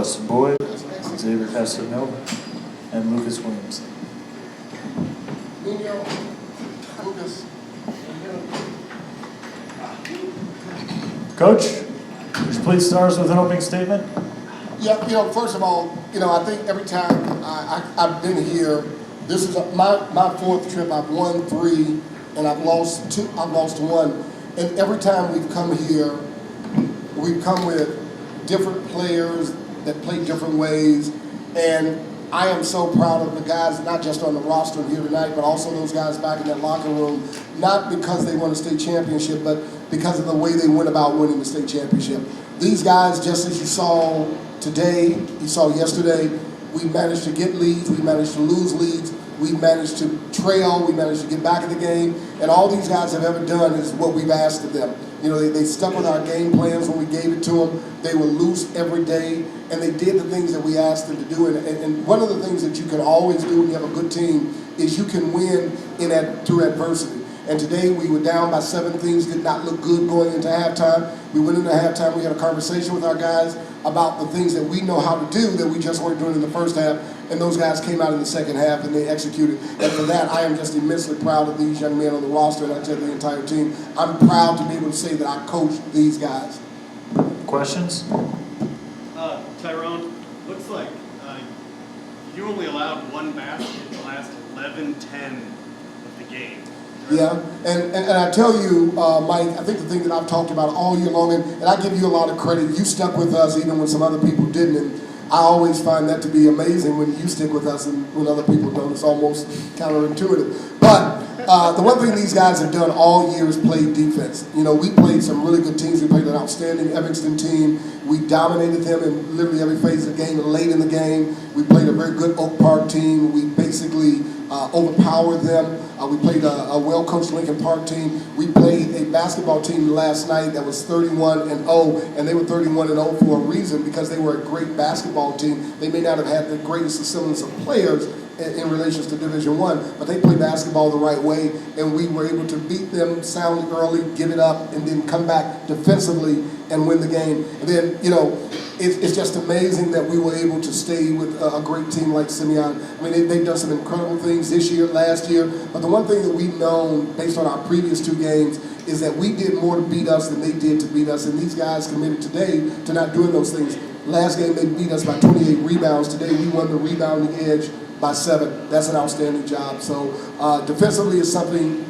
Justin Boyd, Xavier Casanova, and Lucas Williams. Lucas. Coach, would you please start us with an opening statement? Yeah, first of all, I think every time I've been here, this is my fourth trip. I've won 3, and I've lost 2. I've lost 1, and every time we've come here, we've come with different players that play different ways, and I am so proud of the guys, not just on the roster here tonight, but also those guys back in that locker room, not because they won a state championship, but because of the way they went about winning the state championship. These guys, just as you saw today, you saw yesterday, we managed to get leads, we managed to lose leads, we managed to trail, we managed to get back in the game, and all these guys have ever done is what we've asked of them. They stuck with our game plans when we gave it to them. They were loose every day, and they did the things that we asked them to do. And one of the things that you can always do when you have a good team is you can win through adversity. And today we were down by 7. Things did not look good going into halftime. We went into halftime, we had a conversation with our guys about the things that we know how to do that we just weren't doing in the first half. And those guys came out in the second half and they executed. And for that, I am just immensely proud of these young men on the roster, and I tell the entire team, I'm proud to be able to say that I coached these guys. Questions? Tyrone, looks like you only allowed 1 basket in the last 11-10 of the game. Yeah, and I tell you, Mike, I think the thing that I've talked about all year long, and I give you a lot of credit, you stuck with us even when some other people didn't, and I always find that to be amazing when you stick with us and when other people don't. It's almost counterintuitive. But the one thing these guys have done all year is play defense. We played some really good teams. We played an outstanding Evanston team. We dominated them in literally every phase of the game and late in the game. We played a very good Oak Park team. We basically overpowered them. We played a well-coached Lincoln Park team. We played a basketball team last night that was 31-0, and they were 31-0 for a reason, because they were a great basketball team. They may not have had the greatest semblance of players in relation to Division I, but they played basketball the right way, and we were able to beat them soundly early, give it up, and then come back defensively and win the game. And then, it's just amazing that we were able to stay with a great team like Simeon. I mean, they've done some incredible things this year, last year, but the one thing that we've known based on our previous 2 games is that we did more to beat us than they did to beat us, and these guys committed today to not doing those things. Last game, they beat us by 28 rebounds. Today, we won the rebounding edge by 7. That's an outstanding job. So defense is something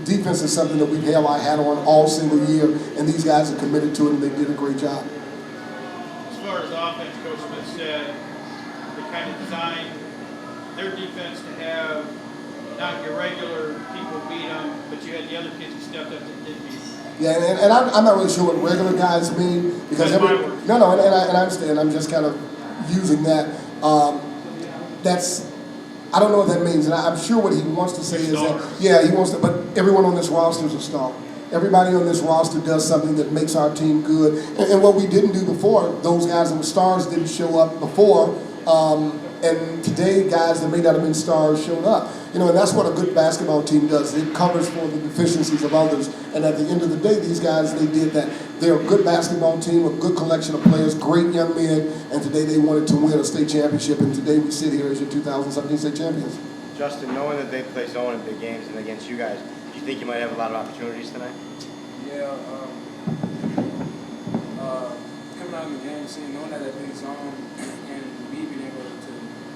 that we've held our hat on all single year, and these guys are committed to it, and they did a great job. As far as offense, Coach Smith said they kind of designed their defense to have not your regular people beat them, but you had the other kids who stepped up and did beat them. Yeah, and I'm not really sure what regular guys mean, because That's my word. and I understand. I'm just kind of using that. I don't know what that means, and I'm sure what he wants to say is that, he wants to, but everyone on this roster is a star. Everybody on this roster does something that makes our team good. And what we didn't do before, those guys that were stars didn't show up before, and today guys that may not have been stars showed up. And that's what a good basketball team does. It covers for the deficiencies of others, and at the end of the day, these guys, they did that. They're a good basketball team, a good collection of players, great young men, and today they wanted to win a state championship, and today we sit here as your 2017 state champions. Justin, knowing that they play zone in big games and against you guys, do you think you might have a lot of opportunities tonight? Yeah, coming out of the game, knowing that they're big zone, and me being able to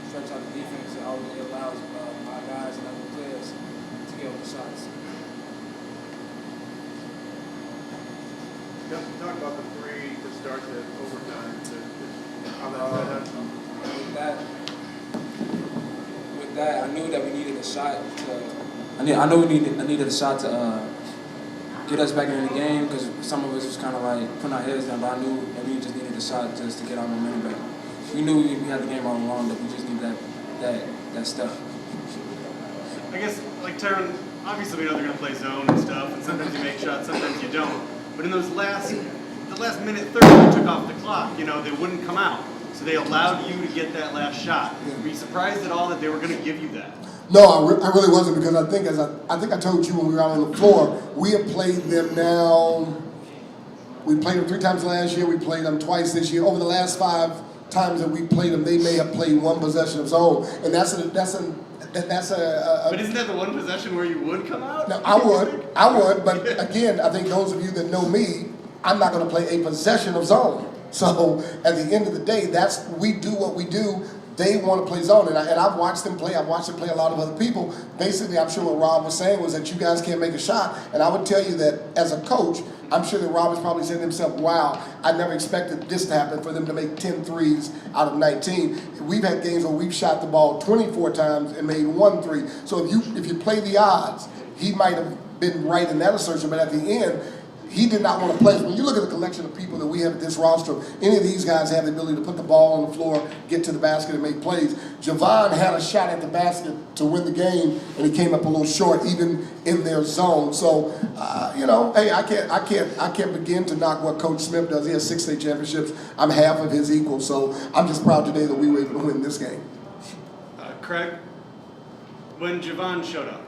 stretch out the defense, it allows my guys and other players to get open shots. Justin, talk about the 3 to start the overtime. How that With that, I knew that we needed a shot I needed a shot to get us back in the game, because some of us was kind of like putting our heads down, but I knew that we just needed a shot just to get our momentum back. We knew we had the game all along, but we just need that step. I guess, like Tyrone, obviously we know they're going to play zone and stuff, and sometimes you make shots, sometimes you don't. But in the last minute 30, they took off the clock. They wouldn't come out. So they allowed you to get that last shot. Were you surprised at all that they were going to give you that? No, I really wasn't, because I think I told you when we were out on the floor, we have played them now. We played them 3 times last year. We played them twice this year. Over the last 5 times that we played them, they may have played one possession of zone, and that's a But isn't that the one possession where you would come out? no, I would, but again, I think those of you that know me, I'm not going to play a possession of zone. So at the end of the day, we do what we do. They want to play zone, and I've watched them play. I've watched them play a lot of other people. Basically, I'm sure what Rob was saying was that you guys can't make a shot, and I would tell you that as a coach, I'm sure that Rob is probably saying to himself, wow, I never expected this to happen for them to make 10 threes out of 19. We've had games where we've shot the ball 24 times and made 1 3. So if you play the odds, he might have been right in that assertion, but at the end, he did not want to play. When you look at the collection of people that we have at this roster, any of these guys have the ability to put the ball on the floor, get to the basket, and make plays. Javon had a shot at the basket to win the game, and he came up a little short, even in their zone. So, hey, I can't begin to knock what Coach Smith does. He has 6 state championships. I'm half of his equal, so I'm just proud today that we were able to win this game. Craig, when Javon showed up,